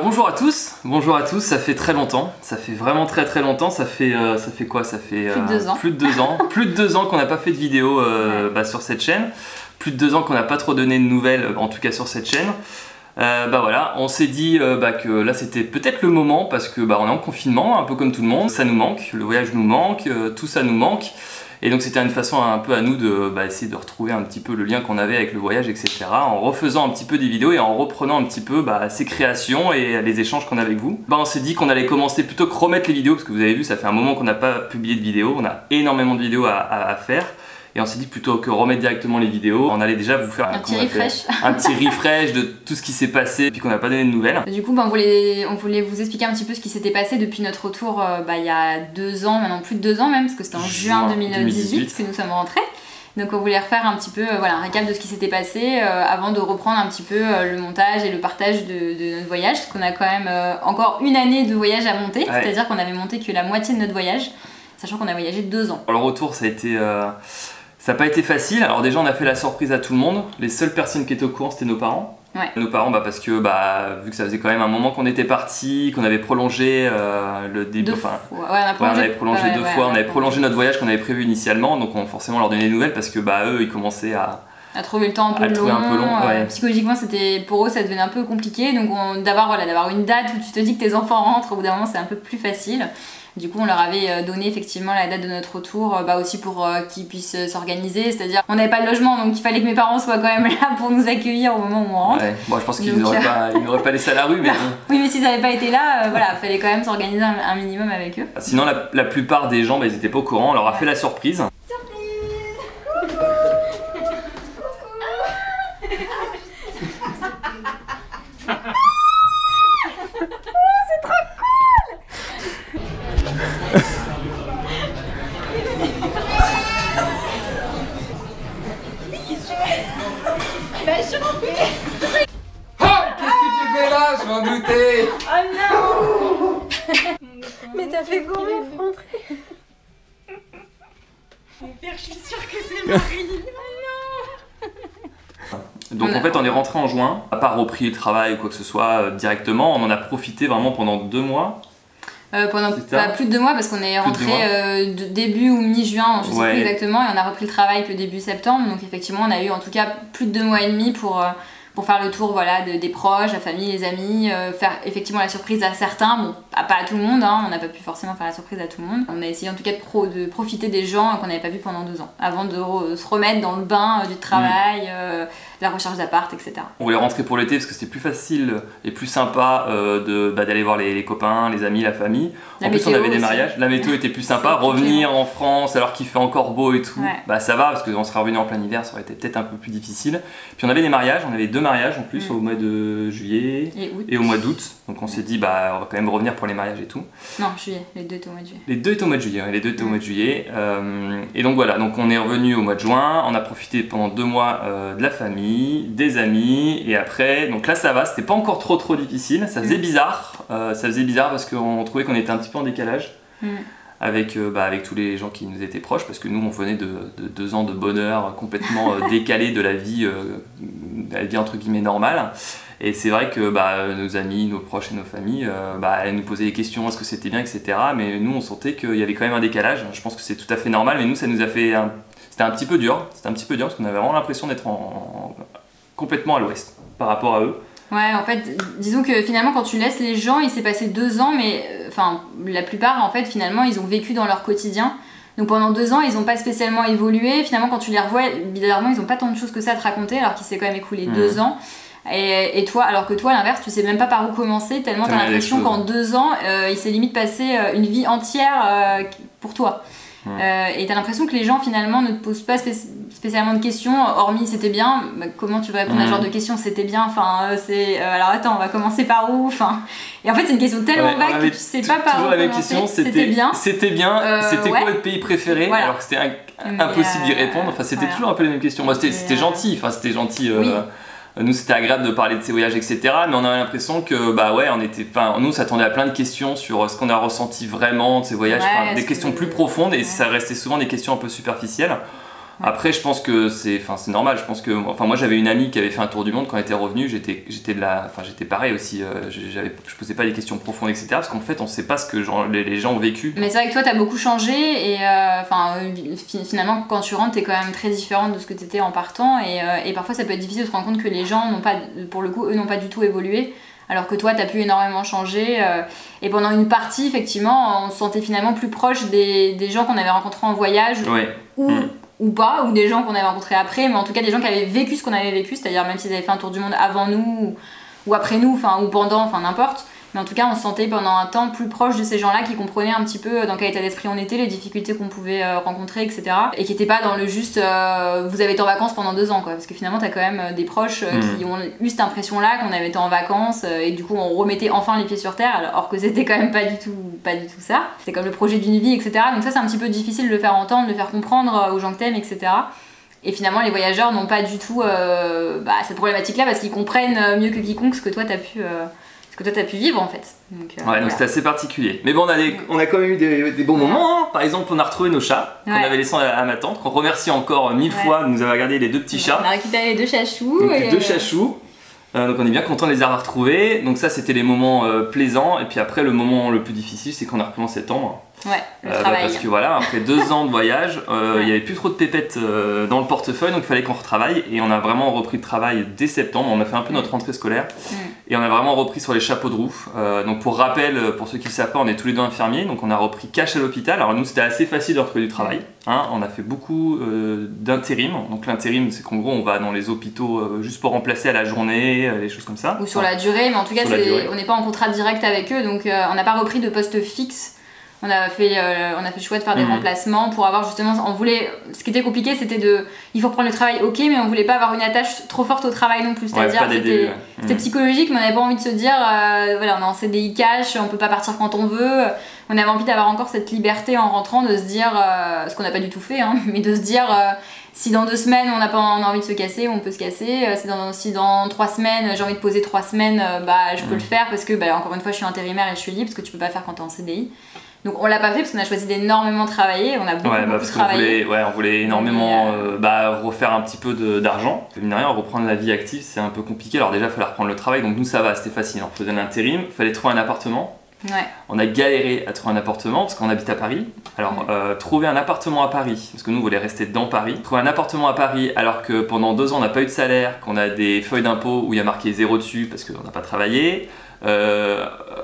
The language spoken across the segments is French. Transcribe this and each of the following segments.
Bonjour à tous, ça fait très longtemps, ça fait vraiment très longtemps, ça fait quoi? Ça fait plus de 2 ans. Plus de 2 ans qu'on n'a pas fait de vidéo sur cette chaîne, plus de 2 ans qu'on n'a pas trop donné de nouvelles, en tout cas sur cette chaîne. Voilà, on s'est dit que là c'était peut-être le moment parce que on est en confinement, un peu comme tout le monde, ça nous manque, le voyage nous manque, tout ça nous manque. Et donc c'était une façon un peu à nous de essayer de retrouver un petit peu le lien qu'on avait avec le voyage, etc. En refaisant un petit peu des vidéos et en reprenant un petit peu ces créations et les échanges qu'on a avec vous. On s'est dit qu'on allait commencer plutôt que remettre les vidéos, parce que vous avez vu, ça fait un moment qu'on n'a pas publié de vidéos, on a énormément de vidéos à faire. Et on s'est dit plutôt que remettre directement les vidéos, on allait déjà vous faire un petit refresh. Un petit refresh de tout ce qui s'est passé depuis qu'on n'a pas donné de nouvelles. Du coup, on voulait vous expliquer un petit peu ce qui s'était passé depuis notre retour il y a 2 ans, maintenant plus de 2 ans même, parce que c'était en juin 2018 que nous sommes rentrés. Donc on voulait refaire un petit peu un récap de ce qui s'était passé avant de reprendre un petit peu le montage et le partage de notre voyage, parce qu'on a quand même encore une année de voyage à monter, c'est-à-dire qu'on avait monté que la moitié de notre voyage, sachant qu'on a voyagé 2 ans. Le retour, ça a été... Ça n'a pas été facile. Alors déjà on a fait la surprise à tout le monde. Les seules personnes qui étaient au courant c'était nos parents. Ouais. Nos parents parce que vu que ça faisait quand même un moment qu'on était partis, qu'on avait prolongé le début. On avait prolongé 2 fois. On avait prolongé notre voyage qu'on avait prévu initialement. Donc on forcément leur donnait des nouvelles parce que eux ils commençaient à trouver le temps un peu long. Psychologiquement pour eux ça devenait un peu compliqué. Donc d'avoir une date où tu te dis que tes enfants rentrent, au bout d'un moment c'est un peu plus facile. Du coup on leur avait donné effectivement la date de notre retour aussi pour qu'ils puissent s'organiser, c'est-à-dire on n'avait pas de logement donc il fallait que mes parents soient quand même là pour nous accueillir au moment où on rentre. Ouais. Bon, je pense qu'ils n'auraient pas laissé à la rue mais oui mais s'ils n'avaient pas été là, il fallait quand même s'organiser un minimum avec eux. Sinon la plupart des gens ils n'étaient pas au courant, on leur a fait la surprise. Je m'en doutais. Oh non. Mais t'as fait courir pour rentrer. Mon père, je suis sûre que c'est Marie. Oh non. Donc en fait on est rentré en juin, on n'a pas repris le travail ou quoi que ce soit directement, on en a profité vraiment pendant 2 mois. Pendant plus de 2 mois parce qu'on est rentré début ou mi-juin, je sais plus exactement, et on a repris le travail que début septembre, donc effectivement on a eu en tout cas plus de 2 mois et demi pour faire le tour des proches, la famille, les amis, faire effectivement la surprise à certains, bon pas à tout le monde, on n'a pas pu forcément faire la surprise à tout le monde. On a essayé en tout cas de profiter des gens qu'on n'avait pas vus pendant 2 ans, avant de se remettre dans le bain du travail, de la recherche d'appart, etc. On voulait rentrer pour l'été parce que c'était plus facile et plus sympa d'aller voir les copains, les amis, la famille. En plus on avait des mariages, la météo était plus sympa, revenir en France alors qu'il fait encore beau et tout, ça va parce qu'on serait revenu en plein hiver, ça aurait été peut-être un peu plus difficile. Puis on avait des mariages, on avait 2 mariages en plus au mois de juillet et au mois d'août, donc on s'est dit on va quand même revenir pour les mariages et tout. Non, juillet, les 2 étaient au mois de juillet. Les 2 étaient au mois de juillet, les 2 étaient au mois de juillet. Et donc voilà, donc on est revenu au mois de juin, on a profité pendant 2 mois de la famille, des amis, et après, donc là ça va, c'était pas encore trop difficile, ça faisait bizarre, parce qu'on trouvait qu'on était un petit peu en décalage. Avec tous les gens qui nous étaient proches, parce que nous on venait de 2 ans de bonheur complètement décalé de la vie entre guillemets normale. Et c'est vrai que nos amis, nos proches et nos familles, elles nous posaient des questions, est-ce que c'était bien, etc. Mais nous on sentait qu'il y avait quand même un décalage. Je pense que c'est tout à fait normal, mais nous ça nous a fait... C'était un petit peu dur parce qu'on avait vraiment l'impression d'être complètement à l'ouest par rapport à eux. Ouais, en fait, disons que finalement quand tu laisses les gens, il s'est passé 2 ans, mais la plupart en fait finalement ils ont vécu dans leur quotidien. Donc pendant 2 ans ils n'ont pas spécialement évolué, finalement quand tu les revois, bizarrement ils n'ont pas tant de choses que ça à te raconter alors qu'il s'est quand même écoulé 2 ans. Et toi, alors que toi à l'inverse tu sais même pas par où commencer tellement t'as l'impression qu'en 2 ans il s'est limite passé une vie entière pour toi. Et t'as l'impression que les gens finalement ne te posent pas spécialement de questions, hormis c'était bien, comment tu vas répondre à ce genre de questions, c'était bien, alors attends on va commencer par où, et en fait c'est une question tellement vague que tu sais pas par où commencer. C'était bien, c'était quoi votre pays préféré, alors que c'était impossible d'y répondre, c'était toujours un peu les mêmes questions. C'était gentil, Nous c'était agréable de parler de ces voyages, etc. Mais on avait l'impression que nous on s'attendait à plein de questions sur ce qu'on a ressenti vraiment de ces voyages, des questions plus profondes, et ça restait souvent des questions un peu superficielles. Après, je pense que c'est normal. Je pense que, moi, j'avais une amie qui avait fait un tour du monde quand elle était revenue. J'étais pareil aussi. Je posais pas des questions profondes, etc. Parce qu'en fait, on sait pas ce que les gens ont vécu. Mais c'est vrai que toi, t'as beaucoup changé et finalement, quand tu rentres, t'es quand même très différente de ce que t'étais en partant. Et parfois, ça peut être difficile de se rendre compte que les gens n'ont pas, pour le coup, eux n'ont pas du tout évolué. Alors que toi, t'as pu énormément changer. Et pendant une partie, effectivement, on se sentait finalement plus proche des gens qu'on avait rencontrés en voyage. Ouais. Ou pas, ou des gens qu'on avait rencontrés après, mais en tout cas des gens qui avaient vécu ce qu'on avait vécu, c'est-à-dire même s'ils avaient fait un tour du monde avant nous, ou après nous, ou pendant, n'importe. Mais en tout cas, on se sentait pendant un temps plus proche de ces gens-là qui comprenaient un petit peu dans quel état d'esprit on était, les difficultés qu'on pouvait rencontrer, etc. Et qui n'étaient pas dans le juste vous avez été en vacances pendant 2 ans, quoi. Parce que finalement, t'as quand même des proches qui ont eu cette impression-là qu'on avait été en vacances et du coup, on remettait enfin les pieds sur terre, alors que c'était quand même pas du tout ça. C'est comme le projet d'une vie, etc. Donc ça, c'est un petit peu difficile de le faire entendre, de le faire comprendre aux gens que t'aimes, etc. Et finalement, les voyageurs n'ont pas du tout cette problématique-là parce qu'ils comprennent mieux que quiconque ce que toi t'as pu vivre en fait. Donc c'était assez particulier. Mais bon, on a quand même eu des bons moments. Hein. Par exemple, on a retrouvé nos chats qu'on avait laissés à ma tante, qu'on remercie encore 1000 fois de nous avoir gardé les 2 petits chats. On a récupéré les 2 chachous. Donc les 2 chachous. Donc on est bien content de les avoir retrouvés. Donc ça, c'était les moments plaisants. Et puis après, le moment le plus difficile, c'est qu'on a repris en septembre. Ouais, le travail. Parce que voilà, après 2 ans de voyage, il n'y avait plus trop de pépettes dans le portefeuille, donc il fallait qu'on retravaille. Et on a vraiment repris le travail dès septembre. On a fait un peu notre rentrée scolaire. Et on a vraiment repris sur les chapeaux de roue. Donc pour rappel, pour ceux qui ne le savent pas, on est tous les 2 infirmiers. Donc on a repris cash à l'hôpital. Alors nous, c'était assez facile de retrouver du travail. Hein. On a fait beaucoup d'intérim. Donc l'intérim, c'est qu'en gros, on va dans les hôpitaux juste pour remplacer à la journée, des choses comme ça. Ou sur la durée, mais en tout cas, on n'est pas en contrat direct avec eux. Donc on n'a pas repris de poste fixe. On a fait le choix de faire des remplacements pour avoir justement, ce qui était compliqué, c'était il faut reprendre le travail, ok, mais on voulait pas avoir une attache trop forte au travail non plus, c'est-à-dire c'était psychologique, mais on n'avait pas envie de se dire on est en CDI cash, on peut pas partir quand on veut. On avait envie d'avoir encore cette liberté en rentrant, de se dire, ce qu'on n'a pas du tout fait, hein, mais de se dire si dans 2 semaines on a envie de se casser, on peut se casser. Si dans 3 semaines j'ai envie de poser 3 semaines, je peux le faire parce que encore une fois je suis intérimaire et je suis libre, parce que tu peux pas faire quand t'es en CDI. Donc on l'a pas fait parce qu'on a choisi d'énormément travailler, on a beaucoup travaillé. On voulait énormément refaire un petit peu d'argent. Mine de rien, reprendre la vie active, c'est un peu compliqué. Alors déjà, il fallait reprendre le travail, donc nous ça va, c'était facile. On faisait l'intérim, il fallait trouver un appartement. Ouais. On a galéré à trouver un appartement parce qu'on habite à Paris. Alors trouver un appartement à Paris, parce que nous on voulait rester dans Paris. Trouver un appartement à Paris alors que pendant 2 ans on n'a pas eu de salaire, qu'on a des feuilles d'impôt où il y a marqué 0 dessus parce qu'on n'a pas travaillé.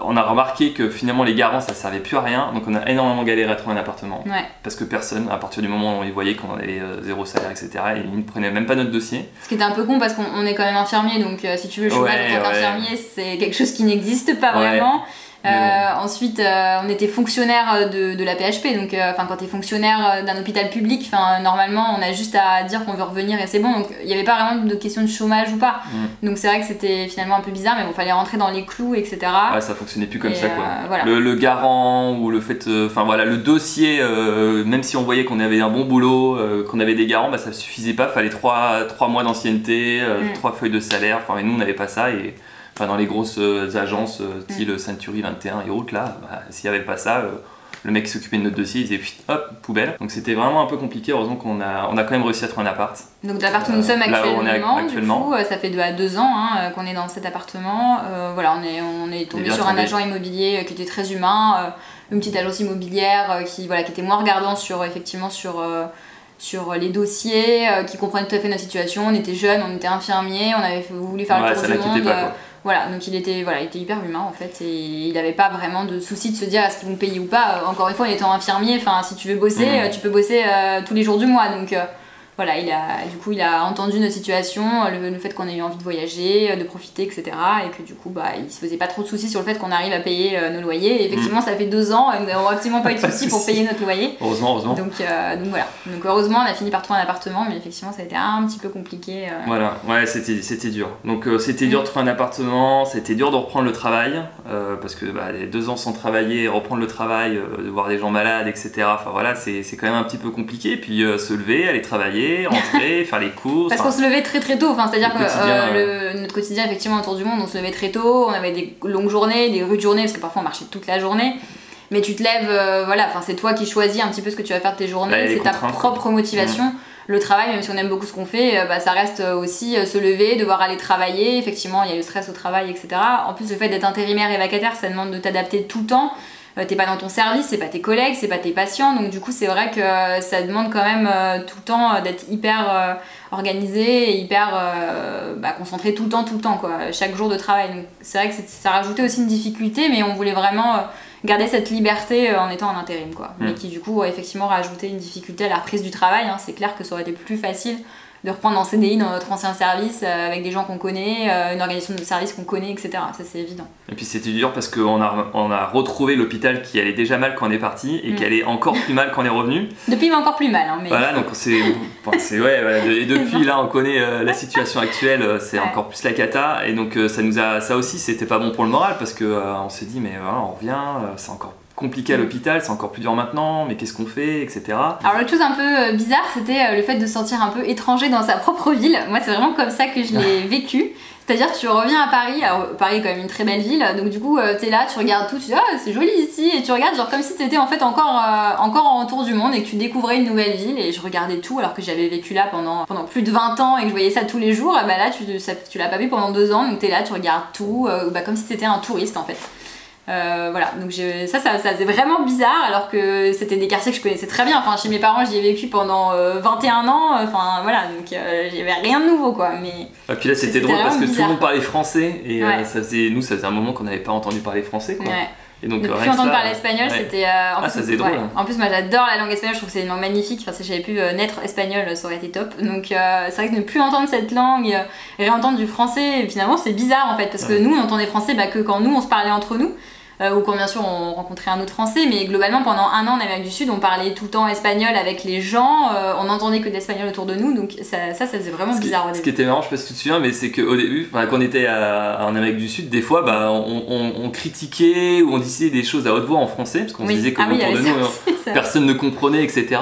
On a remarqué que finalement les garants ça servait plus à rien, donc on a énormément galéré à trouver un appartement parce que personne, à partir du moment où ils voyaient qu'on avait 0 salaire, etc., ils ne prenaient même pas notre dossier. Ce qui était un peu con parce qu'on est quand même infirmier, donc si tu veux, le chômage en tant qu'infirmier, c'est quelque chose qui n'existe pas vraiment. Ensuite, on était fonctionnaire de la PHP, donc quand tu es fonctionnaire d'un hôpital public, normalement on a juste à dire qu'on veut revenir et c'est bon, donc il n'y avait pas vraiment de question de chômage ou pas. Donc c'est vrai que c'était finalement un peu bizarre, mais bon, fallait rentrer dans les clous, etc. Ouais, ça fonctionnait plus comme ça, quoi. Voilà. Le garant ou le fait, le dossier, même si on voyait qu'on avait un bon boulot, qu'on avait des garants, ça suffisait pas, fallait 3 mois d'ancienneté, 3 feuilles de salaire, et nous on n'avait pas ça. Et dans les grosses agences style Century 21 et autres, là, s'il n'y avait pas ça, le mec qui s'occupait de notre dossier, il disait hop, poubelle. Donc c'était vraiment un peu compliqué, heureusement qu'on a quand même réussi à trouver un appart. Donc l'appart où nous sommes actuellement, du coup, ça fait 2 ans qu'on est dans cet appartement. On est tombé sur un agent immobilier qui était très humain, une petite agence immobilière qui était moins regardant sur les dossiers, qui comprenait tout à fait notre situation. On était jeunes, on était infirmiers, on avait voulu faire le tour du monde. Donc il était hyper humain en fait, et il n'avait pas vraiment de souci de se dire est-ce qu'ils vont payer ou pas. Encore une fois, en étant infirmier, si tu veux bosser, tu peux bosser tous les jours du mois. Donc il a entendu notre situation, le fait qu'on ait eu envie de voyager, de profiter, etc. Et que du coup, il se faisait pas trop de soucis sur le fait qu'on arrive à payer nos loyers. Et effectivement, ça fait 2 ans, nous n'avons absolument pas eu de soucis pour payer notre loyer. Heureusement. Donc voilà. Donc heureusement, on a fini par trouver un appartement, mais effectivement, ça a été un petit peu compliqué. Voilà, c'était dur. Donc c'était dur de trouver un appartement, c'était dur de reprendre le travail, parce que les 2 ans sans travailler, reprendre le travail, de voir des gens malades, etc. C'est quand même un petit peu compliqué. Puis se lever, aller travailler, rentrer, faire les courses. Parce qu'on se levait très très tôt, c'est-à-dire que notre quotidien effectivement autour du monde, on se levait très tôt, on avait des longues journées, des rudes journées, parce que parfois on marchait toute la journée. Mais tu te lèves, c'est toi qui choisis un petit peu ce que tu vas faire de tes journées, c'est ta propre motivation. le travail, même si on aime beaucoup ce qu'on fait, ça reste aussi se lever, devoir aller travailler. Effectivement, il y a le stress au travail, etc. En plus, le fait d'être intérimaire et vacataire, ça demande de t'adapter tout le temps. T'es pas dans ton service, c'est pas tes collègues, c'est pas tes patients, donc du coup c'est vrai que ça demande quand même tout le temps d'être hyper organisé et hyper concentré tout le temps quoi, chaque jour de travail. Donc c'est vrai que ça rajoutait aussi une difficulté, mais on voulait vraiment garder cette liberté en étant en intérim quoi. Mais qui du coup effectivement rajoutait une difficulté à la reprise du travail, hein. C'est clair que ça aurait été plus facile de reprendre en CDI dans notre ancien service avec des gens qu'on connaît, une organisation de service qu'on connaît, etc. Ça c'est évident. Et puis c'était dur parce qu'on a retrouvé l'hôpital qui allait déjà mal quand on est parti et qui allait encore plus mal quand on est revenu. Depuis il va encore plus mal. Hein, mais... Voilà, donc et depuis là on connaît la situation actuelle, c'est encore plus la cata. Et donc ça aussi c'était pas bon pour le moral parce que on s'est dit mais voilà, on revient, c'est encore compliqué à l'hôpital, c'est encore plus dur maintenant, mais qu'est-ce qu'on fait, etc. Alors l'autre chose un peu bizarre, c'était le fait de se sentir un peu étranger dans sa propre ville. Moi c'est vraiment comme ça que je l'ai vécu. C'est-à-dire que tu reviens à Paris, alors Paris est quand même une très belle ville, donc du coup t'es là, tu regardes tout, tu dis ah c'est joli ici, et tu regardes genre comme si t'étais en fait encore en tour du monde et que tu découvrais une nouvelle ville, et je regardais tout alors que j'avais vécu là pendant plus de 20 ans et que je voyais ça tous les jours, et bah là tu l'as pas vu pendant 2 ans, donc t'es là, tu regardes tout, comme si t'étais un touriste en fait. Voilà, donc ça faisait vraiment bizarre alors que c'était des quartiers que je connaissais très bien. Enfin, chez mes parents, j'y ai vécu pendant 21 ans. Enfin, voilà, donc il y avait rien de nouveau quoi. Mais et puis là, c'était drôle parce que bizarre, tout le monde parlait français et ouais. ça faisait un moment qu'on n'avait pas entendu parler français quoi. Ouais. Et donc plus entendre parler espagnol, ouais. c'était. Ça faisait drôle. Hein. En plus, moi j'adore la langue espagnole, je trouve que c'est une langue magnifique. Enfin, si j'avais pu naître espagnol, ça aurait été top. Donc, c'est vrai que ne plus entendre cette langue et réentendre du français, finalement, c'est bizarre en fait. Parce que nous, on entendait français que quand nous, on se parlait entre nous. Ou quand bien sûr on rencontrait un autre français, mais globalement pendant 1 an en Amérique du Sud on parlait tout le temps espagnol avec les gens, on n'entendait que de l'espagnol autour de nous, donc ça faisait vraiment bizarre au début. Ce qui était marrant, je sais pas si tu te souviens, mais c'est qu'au début, quand on était en Amérique du Sud, des fois on critiquait ou on disait des choses à haute voix en français, parce qu'on se disait qu'autour de nous personne ne comprenait, etc.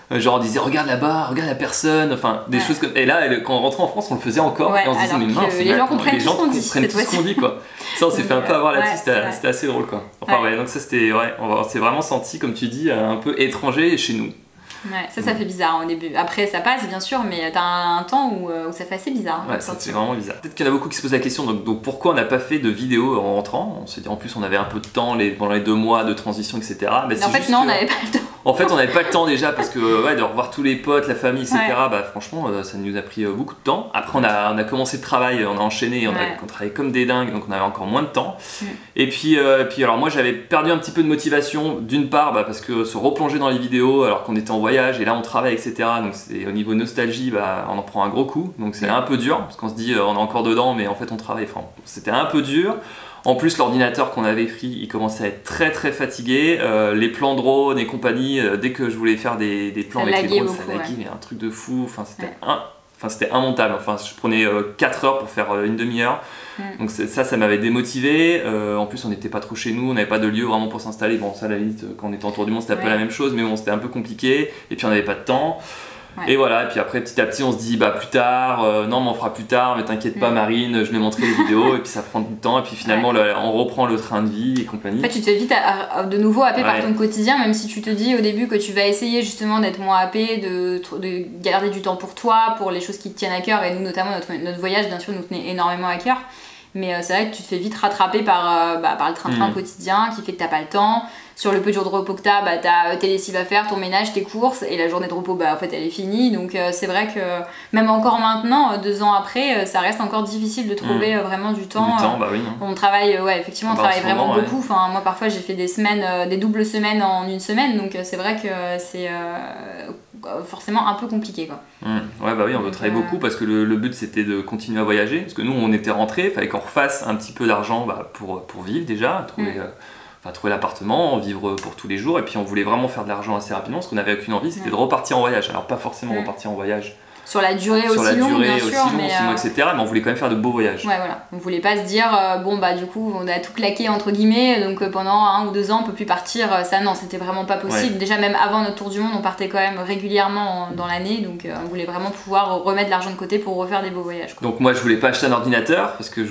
Genre on disait regarde là-bas, regarde la personne, enfin des choses comme... Et là quand on rentrait en France on le faisait encore, et on se disait mais mince, les gens comprennent tout ce qu'on dit quoi. Ça on s'est fait un peu avoir là-dessus, c'était assez drôle quoi. Enfin ouais, donc ça c'était, on s'est vraiment senti comme tu dis un peu étranger chez nous. Ouais, ça fait bizarre au début. Après, ça passe bien sûr, mais t'as un temps où ça fait assez bizarre. Ouais, ça fait vraiment bizarre. Peut-être qu'il y en a beaucoup qui se posent la question, donc pourquoi on n'a pas fait de vidéo en rentrant? On s'est dit en plus on avait un peu de temps pendant les 2 mois de transition, etc. Mais en fait, non, on n'avait pas le temps. En fait, on n'avait pas le temps déjà parce que de revoir tous les potes, la famille, etc. Franchement, ça nous a pris beaucoup de temps. Après, on a commencé le travail, on a enchaîné, on travaillait comme des dingues, donc on avait encore moins de temps. Et puis alors moi, j'avais perdu un petit peu de motivation, d'une part parce que se replonger dans les vidéos alors qu'on était en voyage et là on travaille, etc. Donc c'est au niveau nostalgie, on en prend un gros coup. Donc c'est un peu dur parce qu'on se dit on est encore dedans, mais en fait on travaille. Enfin, c'était un peu dur. En plus, l'ordinateur qu'on avait pris, il commençait à être très très fatigué. Les plans drone et compagnie, dès que je voulais faire des plans avec les drones, ça laguait, mais un truc de fou. Enfin, c'était immontable. Enfin, je prenais 4 heures pour faire une demi-heure. Donc ça m'avait démotivé. En plus, on n'était pas trop chez nous, on n'avait pas de lieu vraiment pour s'installer. Bon, ça, à la limite, quand on était en tour du monde, c'était un peu la même chose, mais bon, c'était un peu compliqué. Et puis, on n'avait pas de temps. Et voilà, et puis après petit à petit on se dit plus tard, non mais on fera plus tard, mais t'inquiète pas Marine, je vais montrer les vidéos, et puis ça prend du temps, et puis finalement on reprend le train de vie et compagnie. En fait tu te fais vite de nouveau happer par ton quotidien, même si tu te dis au début que tu vas essayer justement d'être moins happé, de garder du temps pour toi, pour les choses qui te tiennent à cœur, et nous notamment notre voyage bien sûr nous tenait énormément à cœur. Mais c'est vrai que tu te fais vite rattraper par le train-train quotidien qui fait que t'as pas le temps. Sur le peu de jours de repos que t'as tes lessives à faire, ton ménage, tes courses, et la journée de repos en fait elle est finie. Donc c'est vrai que même encore maintenant, 2 ans après, ça reste encore difficile de trouver vraiment du temps. Oui. On travaille, effectivement, on travaille vraiment beaucoup. Enfin, moi parfois j'ai fait des semaines, des doubles semaines en 1 semaine, donc c'est vrai que c'est forcément un peu compliqué quoi. On veut travailler beaucoup parce que le but c'était de continuer à voyager, parce que nous on était rentrés, il fallait qu'on refasse un petit peu d'argent pour vivre déjà, trouver l'appartement, vivre pour tous les jours, et puis on voulait vraiment faire de l'argent assez rapidement, parce qu'on n'avait aucune envie, c'était de repartir en voyage. Alors pas forcément repartir en voyage sur la durée aussi longue, bien sûr, 6 mois, etc. Mais on voulait quand même faire de beaux voyages. Ouais, voilà. On voulait pas se dire, du coup, on a tout claqué, entre guillemets, donc pendant 1 ou 2 ans, on peut plus partir. Ça, non, c'était vraiment pas possible. Déjà, même avant notre tour du monde, on partait quand même régulièrement dans l'année, donc on voulait vraiment pouvoir remettre de l'argent de côté pour refaire des beaux voyages, quoi. Donc moi, je voulais pas acheter un ordinateur, parce que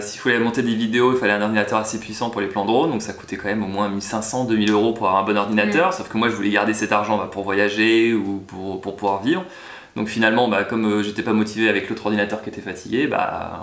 s'il fallait monter des vidéos, il fallait un ordinateur assez puissant pour les plans drone, donc ça coûtait quand même au moins 1500, 2000 € pour avoir un bon ordinateur, sauf que moi, je voulais garder cet argent pour voyager ou pour pouvoir vivre. Donc finalement, comme j'étais pas motivé avec l'autre ordinateur qui était fatigué,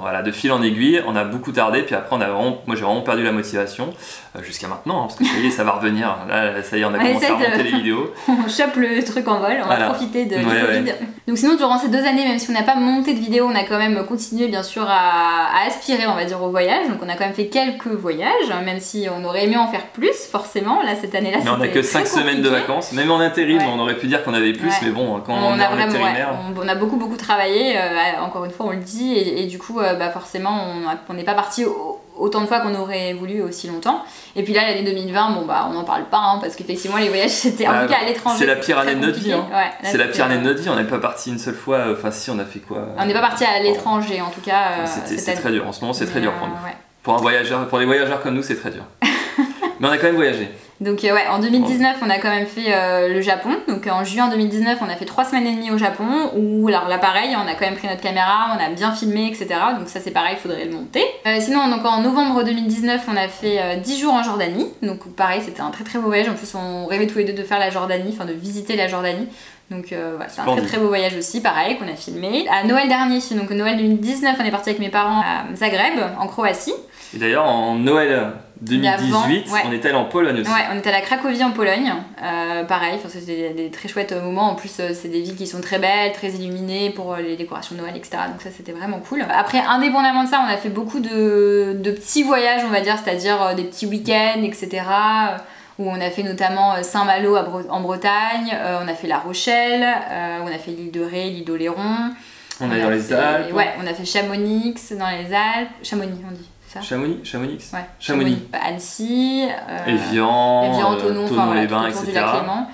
voilà, de fil en aiguille, on a beaucoup tardé, puis après moi j'ai vraiment perdu la motivation, jusqu'à maintenant, hein, parce que ça y est, ça va revenir, là ça y est, on a commencé à remonter les vidéos. On chope le truc en vol, on va profiter du Covid. Donc sinon, durant ces 2 années, même si on n'a pas monté de vidéos, on a quand même continué bien sûr à aspirer, on va dire, au voyage. Donc on a quand même fait quelques voyages, même si on aurait aimé en faire plus, forcément. Là, cette année-là, mais on a que 5 semaines de vacances, même en intérim, on aurait pu dire qu'on avait plus, mais bon, quand on est en intérimaire... On a beaucoup travaillé, encore une fois on le dit, et du coup forcément on n'est pas parti autant de fois qu'on aurait voulu aussi longtemps. Et puis là l'année 2020, on n'en parle pas, hein, parce qu'effectivement les voyages c'était en tout cas à l'étranger. C'est la pire année de notre vie. Hein. Ouais, c'est la pire année de notre vie, on n'est pas parti une seule fois, enfin si on a fait quoi on n'est pas parti à l'étranger en tout cas. C'est très dur, en ce moment c'est très dur pour nous. Pour les voyageurs comme nous c'est très dur. Mais on a quand même voyagé. Donc en 2019 on a quand même fait le Japon, donc en juin 2019 on a fait 3 semaines et demie au Japon, où alors là pareil on a quand même pris notre caméra, on a bien filmé etc, donc ça c'est pareil, il faudrait le monter. Sinon donc en novembre 2019 on a fait 10 jours en Jordanie, donc pareil c'était un très beau voyage, en plus on rêvait tous les deux de faire la Jordanie, enfin de visiter la Jordanie. Donc voilà, c'est un très beau voyage aussi, pareil, qu'on a filmé. À Noël dernier, donc Noël 2019, on est parti avec mes parents à Zagreb, en Croatie. Et d'ailleurs, en Noël 2018, on était allé en Pologne aussi. Ouais, on était allé à Cracovie en Pologne. Pareil, c'était des très chouettes moments. En plus, c'est des villes qui sont très belles, très illuminées pour les décorations de Noël, etc. Donc ça, c'était vraiment cool. Après, indépendamment de ça, on a fait beaucoup de petits voyages, on va dire, c'est-à-dire des petits week-ends, etc. Où on a fait notamment Saint-Malo en Bretagne, on a fait La Rochelle, on a fait l'île de Ré, l'île d'Oléron. On est dans les Alpes. Ouais, on a fait Chamonix dans les Alpes. Chamonix, on dit. Chamonix. Ouais. Chamonix. Annecy, Évian, Thonon-les-Bains, etc. Du lac Léman.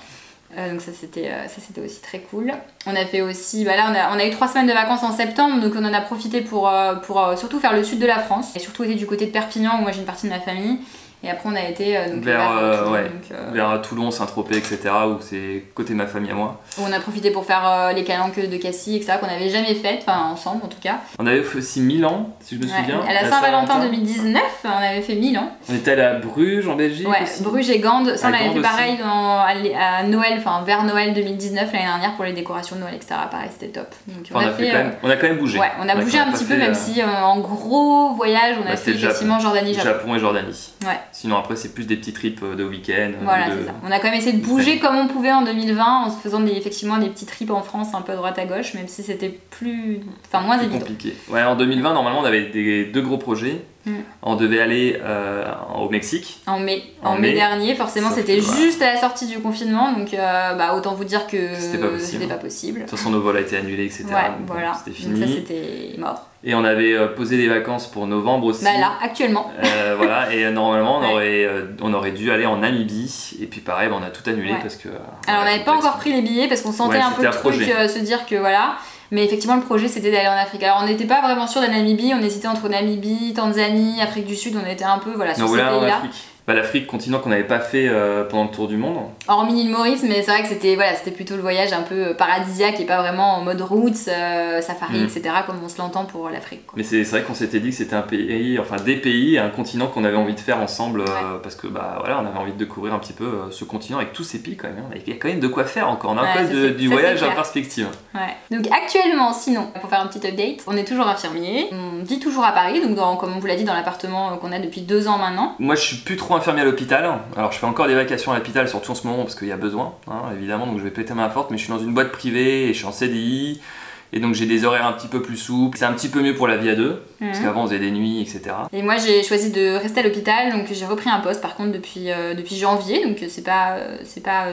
Donc ça c'était aussi très cool. On a fait aussi, là on a eu 3 semaines de vacances en septembre, donc on en a profité pour surtout faire le sud de la France. Et surtout été du côté de Perpignan où moi j'ai une partie de ma famille. Et après on a été vers Toulon, Saint-Tropez, etc. où c'est côté de ma famille à moi. Où on a profité pour faire les calanques de Cassis, etc. qu'on n'avait jamais faites, enfin ensemble en tout cas. On avait fait aussi Milan, si je me souviens. À la Saint-Valentin 2019, on avait fait Milan. On était allé à Bruges en Belgique aussi. Bruges et Gand. Ça on avait fait pareil à Noël, enfin vers Noël 2019 l'année dernière pour les décorations de Noël, etc. Pareil, c'était top. Donc, on a quand même bougé. Ouais, on a bougé un petit peu, même si en gros voyage on a fait effectivement Jordanie-Japon et Jordanie. Ouais. Sinon après c'est plus des petits trips de week-end. Voilà, c'est ça. On a quand même essayé de bouger comme on pouvait en 2020 en se faisant effectivement des petits trips en France un peu à droite à gauche, même si c'était moins évident. Compliqué. Ouais, en 2020 normalement on avait 2 gros projets. On devait aller au Mexique. En mai dernier, forcément c'était juste à la sortie du confinement, donc autant vous dire que c'était pas possible. De toute façon nos vols a été annulés, etc. Ouais, voilà. C'était fini. Donc ça c'était mort. Et on avait posé des vacances pour novembre aussi. Là, actuellement. Voilà, et normalement on aurait dû aller en Namibie, et puis pareil, on a tout annulé parce que... Alors on n'avait pas encore pris les billets parce qu'on sentait un peu le truc se dire que voilà... Mais effectivement, le projet c'était d'aller en Afrique. Alors on n'était pas vraiment sûr de la Namibie, on hésitait entre Namibie, Tanzanie, Afrique du Sud, on était un peu sur ces pays-là. L'Afrique, continent qu'on n'avait pas fait pendant le tour du monde. Hormis l'île Maurice, mais c'est vrai que c'était plutôt le voyage un peu paradisiaque et pas vraiment en mode roots, safari, etc. comme on se l'entend pour l'Afrique. Mais c'est vrai qu'on s'était dit que c'était des pays, un continent qu'on avait envie de faire ensemble parce que on avait envie de découvrir un petit peu ce continent avec tous ces pays quand même. Il y a quand même de quoi faire encore, on a un peu du voyage en perspective. Ouais. Donc actuellement, sinon, pour faire un petit update, on est toujours infirmier, on vit toujours à Paris, donc comme on vous l'a dit, dans l'appartement qu'on a depuis 2 ans maintenant. Moi je suis plus trop infirmier à l'hôpital, alors je fais encore des vacations à l'hôpital, surtout en ce moment parce qu'il y a besoin, évidemment, donc je vais péter ma forte, mais je suis dans une boîte privée et je suis en CDI, et donc j'ai des horaires un petit peu plus souples, c'est un petit peu mieux pour la vie à 2, parce qu'avant on faisait des nuits, etc. Et moi j'ai choisi de rester à l'hôpital, donc j'ai repris un poste par contre depuis janvier, donc c'est pas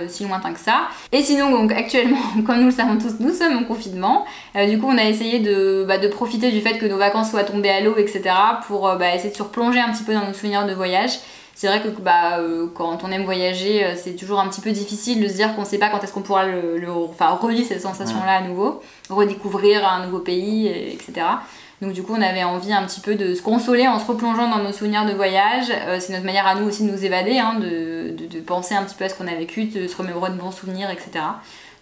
si lointain que ça. Et sinon donc actuellement, comme nous le savons tous, nous sommes en confinement, du coup on a essayé de profiter du fait que nos vacances soient tombées à l'eau, etc. pour essayer de se replonger un petit peu dans nos souvenirs de voyage. C'est vrai que quand on aime voyager, c'est toujours un petit peu difficile de se dire qu'on ne sait pas quand est-ce qu'on pourra revivre cette sensation-là à nouveau, redécouvrir un nouveau pays, etc. Donc du coup, on avait envie un petit peu de se consoler en se replongeant dans nos souvenirs de voyage. C'est notre manière à nous aussi de nous évader, de penser un petit peu à ce qu'on a vécu, de se remémorer de bons souvenirs, etc.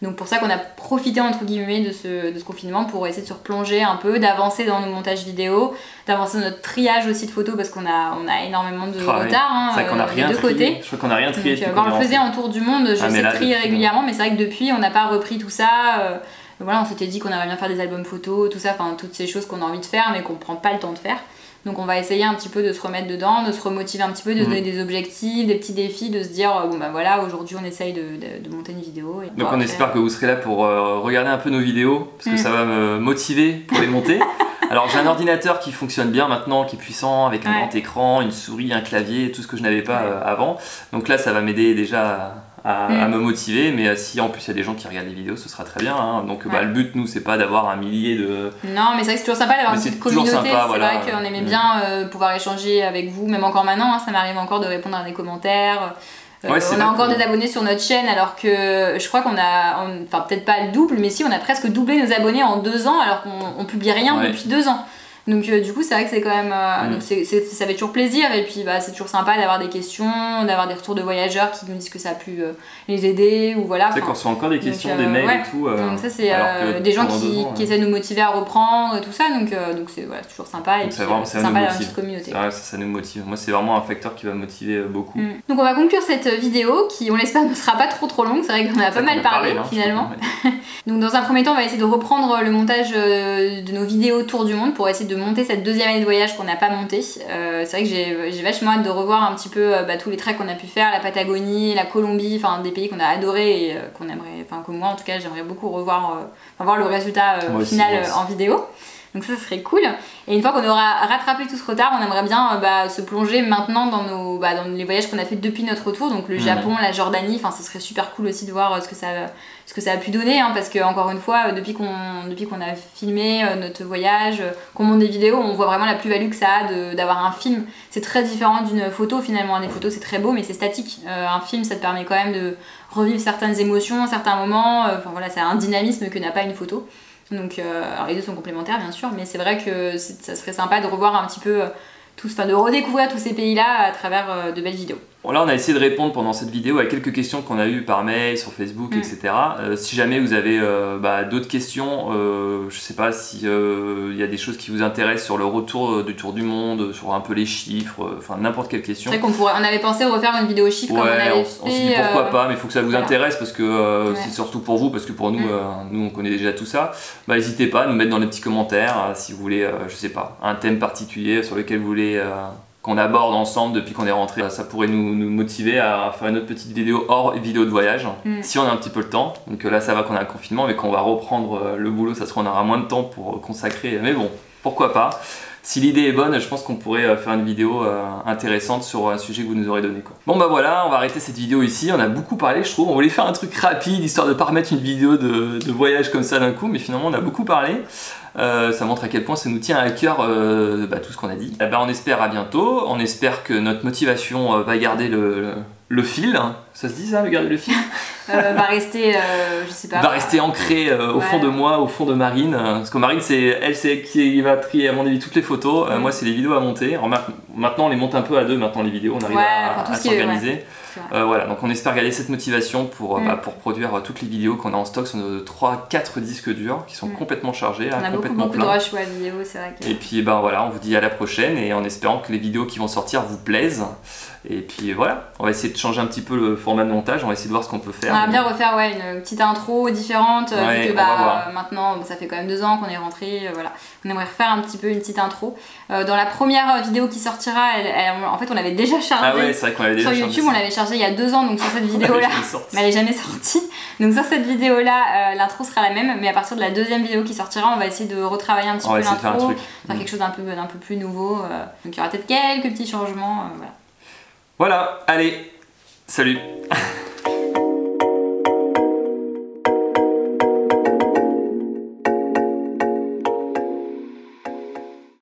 Donc pour ça qu'on a profité entre guillemets de ce confinement pour essayer de se replonger un peu, d'avancer dans nos montages vidéo, d'avancer dans notre triage aussi de photos parce qu'on a énormément de retard c'est vrai qu'on a rien des deux côtés. Je crois qu'on a rien trié. Donc, on le faisait en tour du monde, je sais trier régulièrement, mais c'est vrai que depuis on n'a pas repris tout ça. voilà, on s'était dit qu'on aimerait bien faire des albums photos, tout ça, enfin toutes ces choses qu'on a envie de faire mais qu'on prend pas le temps de faire. Donc on va essayer un petit peu de se remettre dedans, de se remotiver un petit peu, de se donner des objectifs, des petits défis, de se dire bon bah voilà, aujourd'hui on essaye de monter une vidéo. Et donc on espère que vous serez là pour regarder un peu nos vidéos, parce que ça va me motiver pour les monter. Alors j'ai un ordinateur qui fonctionne bien maintenant, qui est puissant, avec un grand écran, une souris, un clavier, tout ce que je n'avais pas avant. Donc là ça va m'aider déjà à me motiver, mais si en plus il y a des gens qui regardent les vidéos, ce sera très bien. Hein. Donc le but nous c'est pas d'avoir un millier de... Non mais c'est vrai que c'est toujours sympa d'avoir une petite communauté, c'est vrai qu'on aimait bien pouvoir échanger avec vous, même encore maintenant, hein, ça m'arrive encore de répondre à des commentaires. On a encore des abonnés sur notre chaîne alors que je crois qu'on a, enfin peut-être pas le double, mais si on a presque doublé nos abonnés en 2 ans alors qu'on publie rien depuis 2 ans. Donc du coup c'est vrai que c'est quand même donc ça fait toujours plaisir et puis c'est toujours sympa d'avoir des questions, d'avoir des retours de voyageurs qui nous disent que ça a pu les aider ou voilà. C'est qu'on reçoit encore des questions, des mails et tout. Donc ça c'est des gens qui essaient de nous motiver à reprendre tout ça donc c'est toujours sympa et puis c'est sympa d'avoir une petite communauté. Ça nous motive. Moi c'est vraiment un facteur qui va me motiver beaucoup. Donc on va conclure cette vidéo qui on l'espère ne sera pas trop longue, c'est vrai qu'on a pas mal parlé finalement. Donc dans un premier temps on va essayer de reprendre le montage de nos vidéos tour du monde pour essayer de monter cette deuxième année de voyage qu'on n'a pas monté. C'est vrai que j'ai vachement hâte de revoir un petit peu tous les treks qu'on a pu faire, la Patagonie, la Colombie, enfin des pays qu'on a adoré et qu'on aimerait, enfin que moi en tout cas j'aimerais beaucoup revoir, voir le résultat final en vidéo. Donc ça serait cool. Et une fois qu'on aura rattrapé tout ce retard, on aimerait bien se plonger maintenant dans dans les voyages qu'on a fait depuis notre retour, donc le Japon, la Jordanie. Enfin, ce serait super cool aussi de voir ce que ça a pu donner, hein, parce que encore une fois, depuis qu'on a filmé notre voyage, qu'on monte des vidéos, on voit vraiment la plus-value que ça a d'avoir un film. C'est très différent d'une photo finalement. Les photos c'est très beau, mais c'est statique. Un film, ça te permet quand même de revivre certaines émotions, certains moments. Enfin voilà, ça a un dynamisme que n'a pas une photo. Donc alors les deux sont complémentaires bien sûr, mais c'est vrai que ça serait sympa de revoir un petit peu de redécouvrir tous ces pays-là à travers de belles vidéos. Bon, là on a essayé de répondre pendant cette vidéo à quelques questions qu'on a eues par mail, sur Facebook, etc. Si jamais vous avez d'autres questions, je sais pas si y a des choses qui vous intéressent sur le retour du tour du monde, sur un peu les chiffres, enfin n'importe quelle question. C'est vrai on avait pensé refaire une vidéo chiffres comme on avait fait. On s'est dit pourquoi pas, mais il faut que ça vous intéresse parce que c'est surtout pour vous, parce que pour nous, nous on connaît déjà tout ça. N'hésitez pas à nous mettre dans les petits commentaires si vous voulez, je sais pas, un thème particulier sur lequel vous voulez qu'on aborde ensemble depuis qu'on est rentré. Ça pourrait nous motiver à faire une autre petite vidéo hors vidéo de voyage, si on a un petit peu le temps. Donc là ça va qu'on a un confinement, mais quand on va reprendre le boulot, ça sera on aura moins de temps pour consacrer. Mais bon, pourquoi pas. Si l'idée est bonne, je pense qu'on pourrait faire une vidéo intéressante sur un sujet que vous nous aurez donné. Bon bah voilà, on va arrêter cette vidéo ici. On a beaucoup parlé, je trouve. On voulait faire un truc rapide, histoire de ne pas remettre une vidéo de voyage comme ça d'un coup, mais finalement on a beaucoup parlé. Ça montre à quel point ça nous tient à cœur tout ce qu'on a dit. On espère à bientôt, on espère que notre motivation va garder le fil, hein. Ça se dit ça, garder le fil va rester, je sais pas. Va rester ancré au fond de moi, au fond de Marine. Parce que Marine, c'est elle qui va trier à mon avis toutes les photos. Moi, c'est les vidéos à monter. Alors, maintenant, on les monte un peu à deux. Maintenant, les vidéos, on arrive à s'organiser. Voilà, donc on espère garder cette motivation pour produire toutes les vidéos qu'on a en stock sur nos 3-4 disques durs qui sont complètement chargés, on a complètement beaucoup de rush vidéo, c'est vrai que... Et puis voilà, on vous dit à la prochaine et en espérant que les vidéos qui vont sortir vous plaisent. Et puis voilà, on va essayer de changer un petit peu le format de montage, on va essayer de voir ce qu'on peut faire. On va bien refaire une petite intro différente, vu que maintenant ça fait quand même 2 ans qu'on est rentré, voilà. On aimerait refaire un petit peu une petite intro. Dans la première vidéo qui sortira, en fait on l'avait déjà chargée c'est vrai qu'on l'avait déjà sur YouTube, on l'avait chargée il y a 2 ans, donc sur cette vidéo-là, mais elle est jamais sortie. Donc sur cette vidéo-là, l'intro sera la même, mais à partir de la deuxième vidéo qui sortira, on va essayer de retravailler un petit peu l'intro, faire quelque chose d'un peu plus nouveau. Donc il y aura peut-être quelques petits changements, voilà. Voilà, allez, salut.